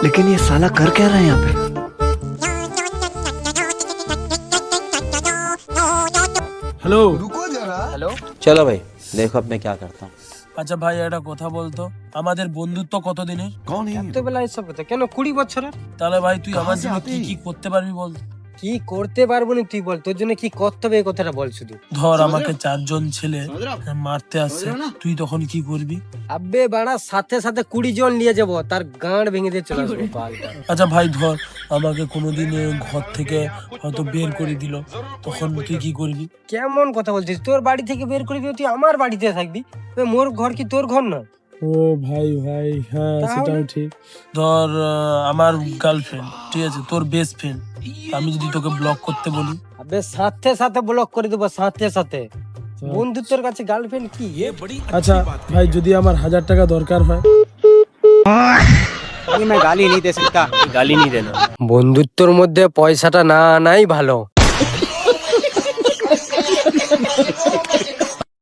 लेकिन ये साला कर क्या रहा है यहाँ पे? হ্যালো। হ্যালো, चलो भाई देखो अब मैं क्या करता हूँ। আচ্ছা ভাই একটা কথা বলতো, আমাদের বন্ধুত্ব কতদিনের? এতবেলা এসব কথা কেন? 20 বছরের। তাহলে ভাই তুই আমার জন্য কি কি করতে পারবি বল? কি করতে পারবো না তুই বল, তোর জন্য কি করতে হবে এই কথাটা বল শুধু। ধর আমাকে 4 জন ছেলে মারতে আসছে, তুই তখন কি করবি? আবে বাড়া, সাথে সাথে 20 জন নিয়ে যাবো, তার গাঁড় ভেঙে দিয়ে চলে আসবো পালটা। আচ্ছা ভাই ধর আমাকে কোনোদিন ঘর থেকে হয়তো বের করে দিল, তখন তুই কি করবি? কেমন কথা বলছিস? তোর বাড়ি থেকে বের করে দিও, তুই আমার বাড়িতে থাকবি? মোর ঘর কি তোর ঘর না? ও ভাই ভাই, হ্যাঁ তাহলে? সেটাও ঠিক। ধর আমার গার্লফ্রেন্ড, ঠিক আছে, তোর বেস্ট ফ্রেন্ড, আমি যদি তোকে ব্লক করতে বলি? আবে সাথে সাথে ব্লক করে দেবো, সাথে সাথে। বন্ধুত্বের কাছে গার্লফ্রেন্ড কি? আচ্ছা ভাই যদি আমার 1000 টাকা দরকার হয়? मैं गाली नहीं दे सकता, गाली नहीं देना। বন্ধুত্বর মধ্যে পয়সাটা না আনাই ভালো।